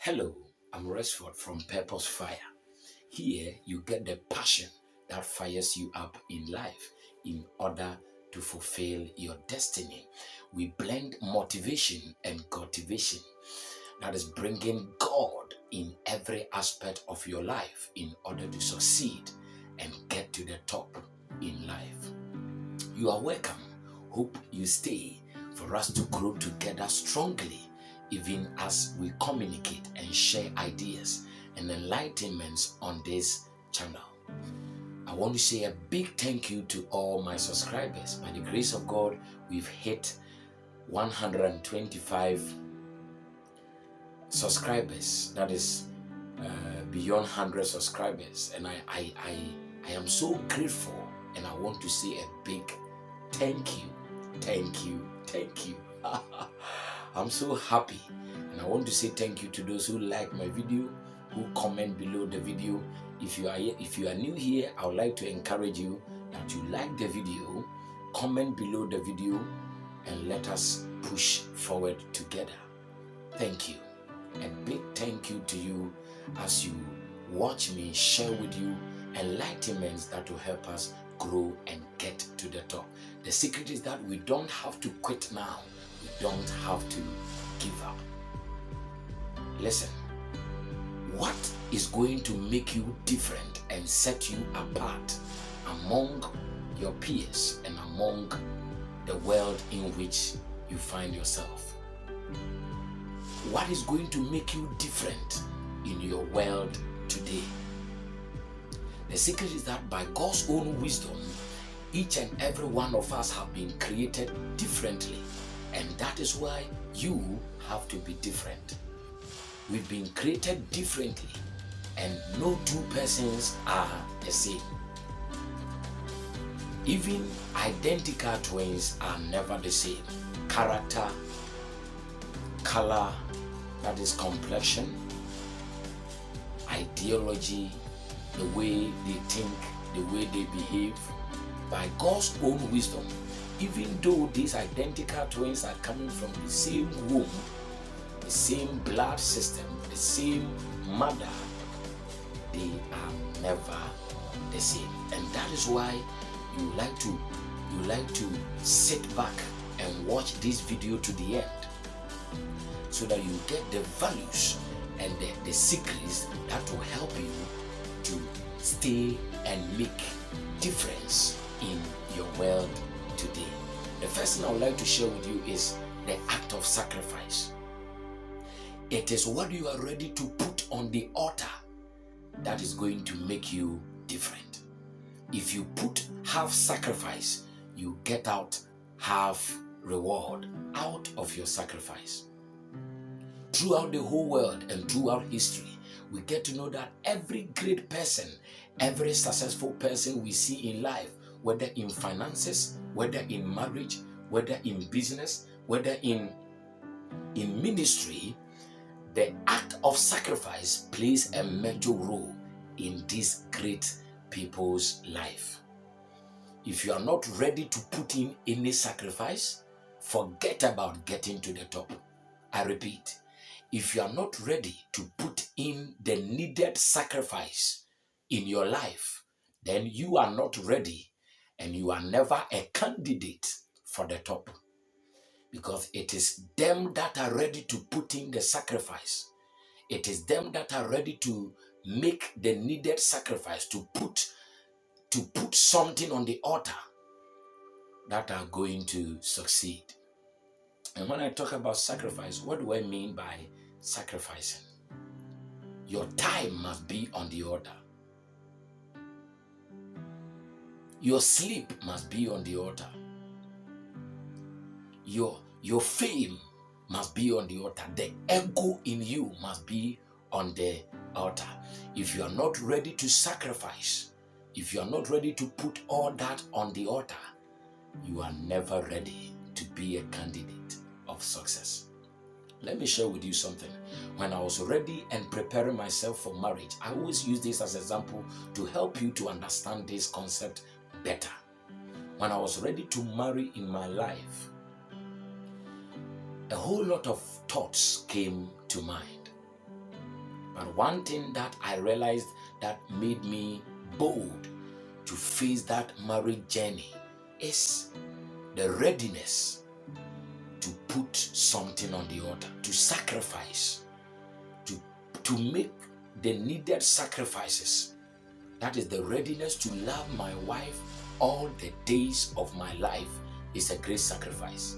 Hello, I'm Rexford from Purpose Fire. Here you get the passion that fires you up in life in order to fulfill your destiny. We blend motivation and cultivation, that is bringing God in every aspect of your life in order to succeed and get to the top in life. You are welcome. Hope you stay for us to grow together strongly, even as we communicate and share ideas and enlightenments on this channel. I want to say a big thank you to all my subscribers. By the grace of God, we've hit 125 subscribers. That is beyond 100 subscribers, and I am so grateful, and I want to say a big thank you. I'm so happy, and I want to say thank you to those who like my video, who comment below the video. If you are new here, I would like to encourage you that you like the video, comment below the video, and let us push forward together. Thank you. A big thank you to you as you watch me share with you enlightenments that will help us grow and get to the top. The secret is that we don't have to quit now. We don't have to give up. Listen, what is going to make you different and set you apart among your peers and among the world in which you find yourself? What is going to make you different in your world today? The secret is that by God's own wisdom, each and every one of us have been created differently, and that is why you have to be different. We've been created differently, and no two persons are the same. Even identical twins are never the same. Character, color, that is complexion, ideology, the way they think, the way they behave. By God's own wisdom, even though these identical twins are coming from the same womb, the same blood system, the same mother, they are never the same. And that is why you like to sit back and watch this video to the end, so that you get the values and the secrets that will help you to stay and make difference in your world today. The first thing I would like to share with you is the act of sacrifice. It is what you are ready to put on the altar that is going to make you different. If you put half sacrifice, you get out half reward out of your sacrifice. Throughout the whole world and throughout history, we get to know that every great person, every successful person we see in life, whether in finances, whether in marriage, whether in business, whether in ministry, the act of sacrifice plays a major role in these great people's life. If you are not ready to put in any sacrifice, forget about getting to the top. I repeat, if you are not ready to put in the needed sacrifice in your life, then you are not ready and you are never a candidate for the top. Because it is them that are ready to put in the sacrifice. It is them that are ready to make the needed sacrifice, to put something on the altar, that are going to succeed. And when I talk about sacrifice, what do I mean by sacrificing? Your time must be on the altar. Your sleep must be on the altar. Your fame must be on the altar. The ego in you must be on the altar. If you are not ready to sacrifice, if you are not ready to put all that on the altar, you are never ready to be a candidate of success. Let me share with you something. When I was ready and preparing myself for marriage, I always use this as an example to help you to understand this concept better. When I was ready to marry in my life, a whole lot of thoughts came to mind. But one thing that I realized that made me bold to face that marriage journey is the readiness to put something on the altar, to sacrifice, to make the needed sacrifices. That is the readiness to love my wife all the days of my life is a great sacrifice.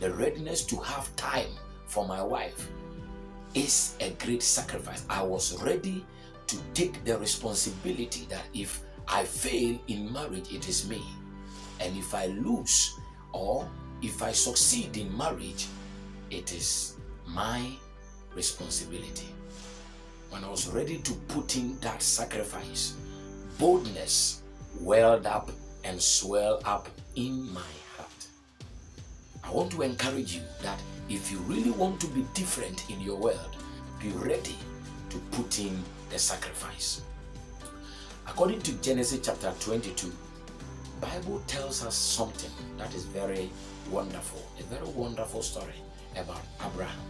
The readiness to have time for my wife is a great sacrifice. I was ready to take the responsibility that if I fail in marriage, it is me. And if I lose or if I succeed in marriage, it is my responsibility. When I was ready to put in that sacrifice, boldness welled up and swelled up in my heart. I want to encourage you that if you really want to be different in your world, be ready to put in the sacrifice. According to Genesis chapter 22, the Bible tells us something that is very wonderful, a very wonderful story about Abraham.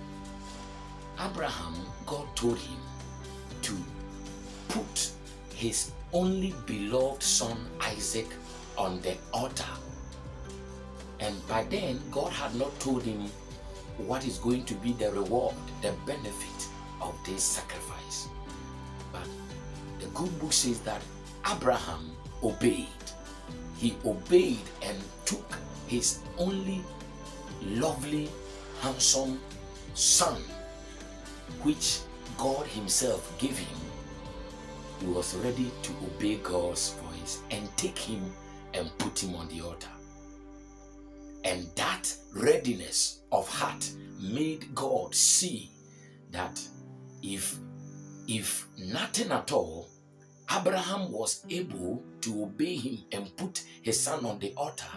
Abraham, God told him to put his only beloved son Isaac on the altar. And by then, God had not told him what is going to be the reward, the benefit of this sacrifice. But the good book says that Abraham obeyed. He obeyed and took his only lovely, handsome son, which God himself gave him. He was ready to obey God's voice and take him and put him on the altar. And that readiness of heart made God see that if nothing at all, Abraham was able to obey him and put his son on the altar,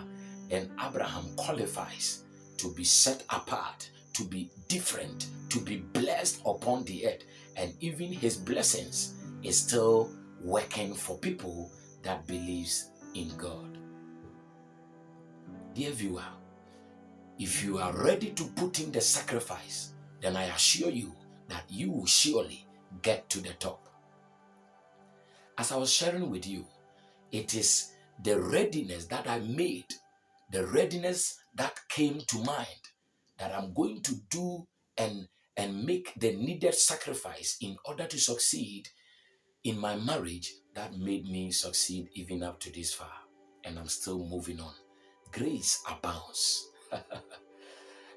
then Abraham qualifies to be set apart, to be different, to be blessed upon the earth. And even his blessings is still working for people that believes in God. Dear viewer, if you are ready to put in the sacrifice, then I assure you that you will surely get to the top. As I was sharing with you, it is the readiness that I made, the readiness that came to mind, that I'm going to do and make the needed sacrifice in order to succeed in my marriage, that made me succeed even up to this far. And I'm still moving on. Grace abounds.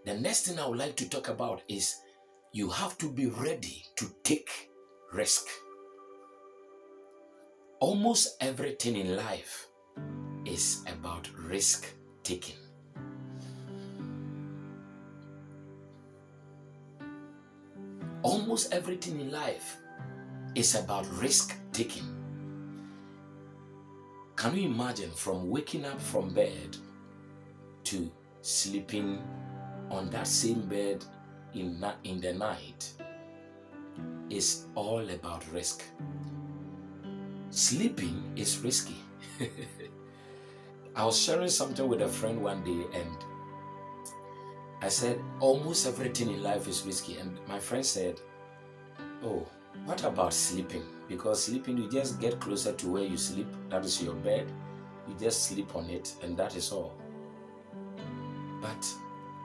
The next thing I would like to talk about is you have to be ready to take risk. Almost everything in life is about risk taking. Almost everything in life is about risk taking. Can you imagine from waking up from bed to sleeping on that same bed in the night? Is all about risk. Sleeping is risky. I was sharing something with a friend one day and I said, almost everything in life is risky. And my friend said, oh, what about sleeping? Because sleeping, you just get closer to where you sleep. That is your bed. You just sleep on it and that is all. But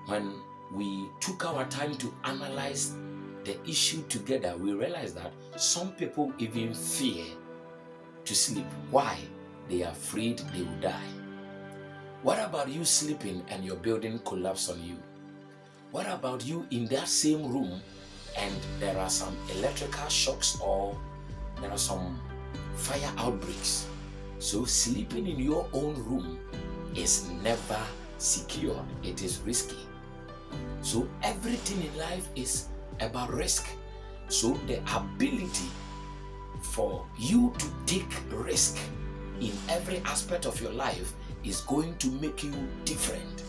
when we took our time to analyze the issue together, we realized that some people even fear to sleep. Why? They are afraid they will die. What about you sleeping and your building collapse on you? What about you in that same room and there are some electrical shocks or there are some fire outbreaks? So sleeping in your own room is never secure. It is risky. So everything in life is about risk. So the ability for you to take risk in every aspect of your life is going to make you different.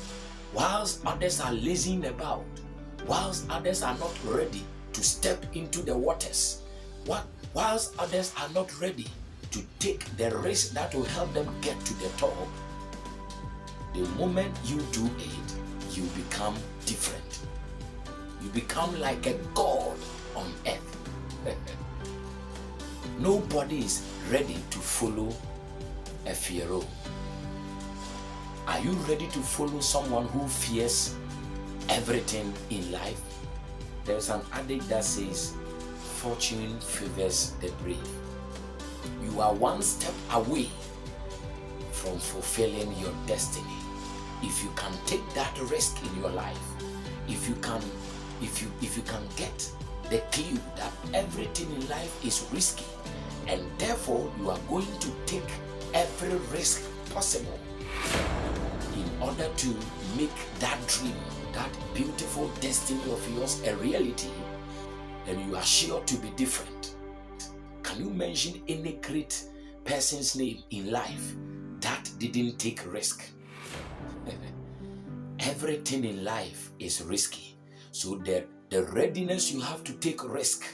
Whilst others are lazing about, whilst others are not ready to step into the waters, whilst others are not ready to take the risk that will help them get to the top, the moment you do it, you become different. You become like a god on earth. Nobody is ready to follow a Pharaoh. Are you ready to follow someone who fears everything in life? There's an adage that says, fortune favors the brave. You are one step away from fulfilling your destiny. If you can take that risk in your life, if you can get the clue that everything in life is risky, and therefore you are going to take every risk possible in order to make that dream, that beautiful destiny of yours a reality, then you are sure to be different. Can you mention any great person's name in life that didn't take risk? Everything in life is risky. So the readiness you have to take risk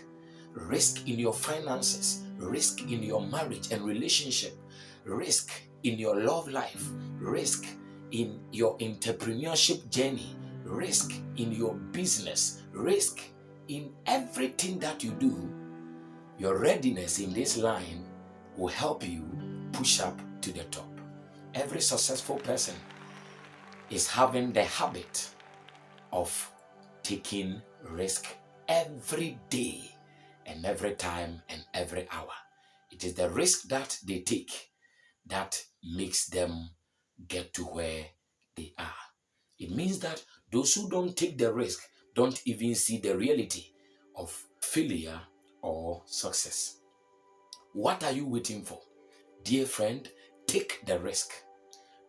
in your finances, risk in your marriage and relationship, risk in your love life, risk in your entrepreneurship journey, risk in your business, risk in everything that you do. Your readiness in this line will help you push up to the top. Every successful person is having the habit of taking risk every day and every time and every hour. It is the risk that they take that makes them get to where they are. It means that those who don't take the risk don't even see the reality of failure or success. What are you waiting for? Dear friend, take the risk.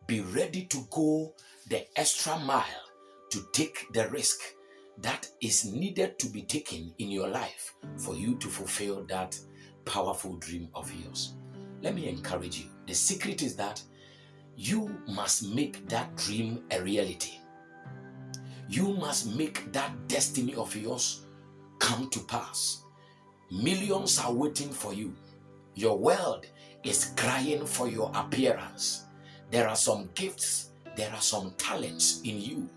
Be ready to go the extra mile to take the risk that is needed to be taken in your life for you to fulfill that powerful dream of yours. Let me encourage you. The secret is that you must make that dream a reality. You must make that destiny of yours come to pass. Millions are waiting for you. Your world is crying for your appearance. There are some gifts, there are some talents in you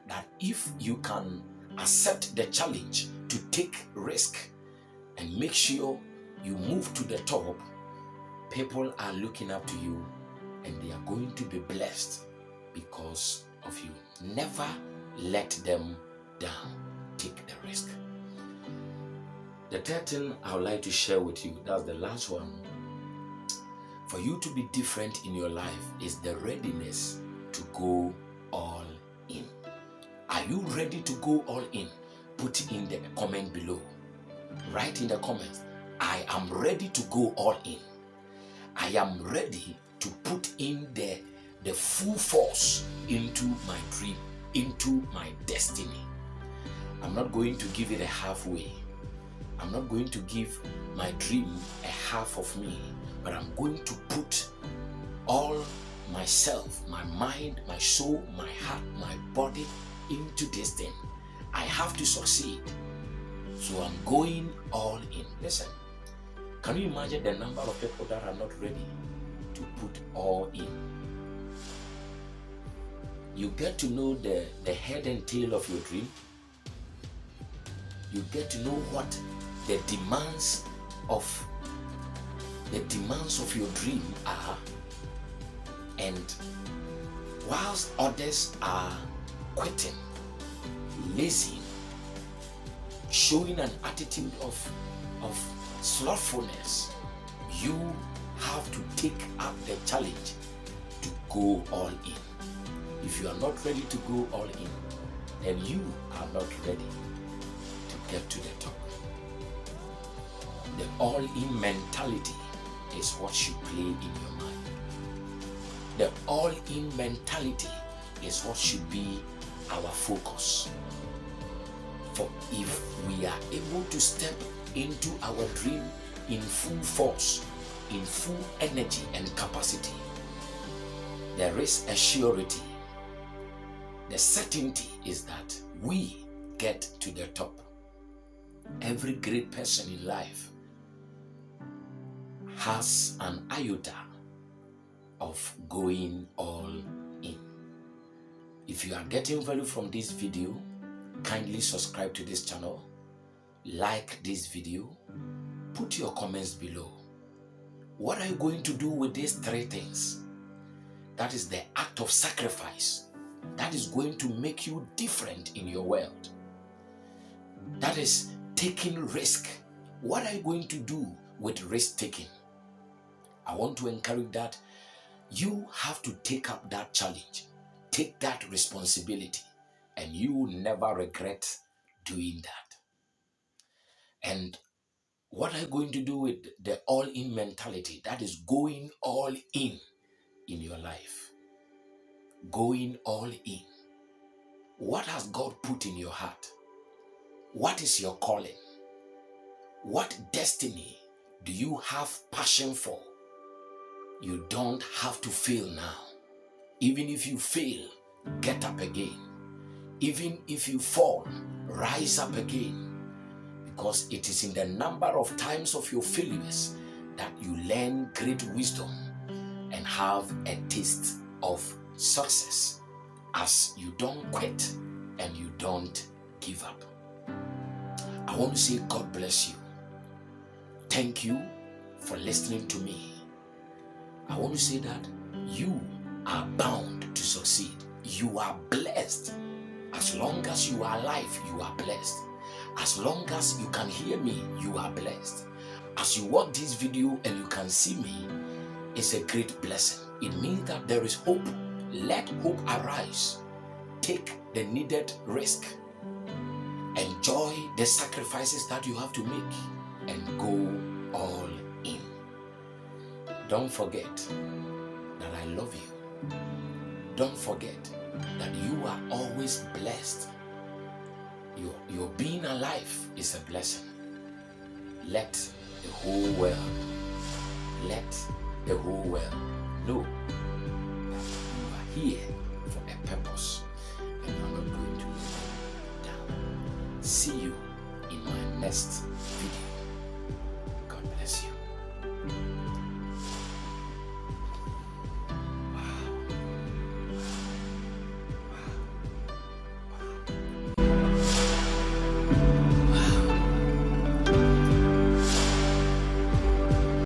that if you can accept the challenge to take risk and make sure you move to the top, people are looking up to you and they are going to be blessed because of you. Never let them down. Take the risk. The third thing I would like to share with you, that's the last one. For you to be different in your life is the readiness to go all in. Are you ready to go all in? Put it in the comment below. Write in the comments, I am ready to go all in. I am ready to put in the full force into my dream, into my destiny. I'm not going to give it a halfway. I'm not going to give my dream a half of me, but I'm going to put all myself, my mind, my soul, my heart, my body into this thing. I have to succeed. So I'm going all in. Listen, can you imagine the number of people that are not ready to put all in? You get to know the head and tail of your dream. You get to know what the demands of your dream are, and whilst others are quitting, lazy, showing an attitude of slothfulness, you have to take up the challenge to go all in. If you are not ready to go all in, then you are not ready to get to the top. The all-in mentality is what should play in your mind. The all-in mentality is what should be our focus. For if we are able to step into our dream in full force, in full energy and capacity, there is a surety. The certainty is that we get to the top. Every great person in life has an iota of going all in. If you are getting value from this video, kindly subscribe to this channel, like this video, put your comments below. What are you going to do with these three things? That is the act of sacrifice. That is going to make you different in your world. That is taking risk. What are you going to do with risk taking? I want to encourage that you have to take up that challenge, take that responsibility, and you will never regret doing that. And what are you going to do with the all-in mentality? That is going all in your life. Going all in. What has God put in your heart? What is your calling? What destiny do you have passion for? You don't have to fail now. Even if you fail, get up again. Even if you fall, rise up again. Because it is in the number of times of your failures that you learn great wisdom and have a taste of success, as you don't quit and you don't give up. I want to say God bless you. Thank you for listening to me. I want to say that you are bound to succeed. You are blessed. As long as you are alive, you are blessed. As long as you can hear me, you are blessed. As you watch this video and you can see me, it's a great blessing. It means that there is hope. Let hope arise. Take the needed risk. Enjoy the sacrifices that you have to make and go all in. Don't forget that I love you. Don't forget that you are always blessed. Your being alive is a blessing. Let the whole world know that you are here for a purpose and you are not going to let them down. See you in my next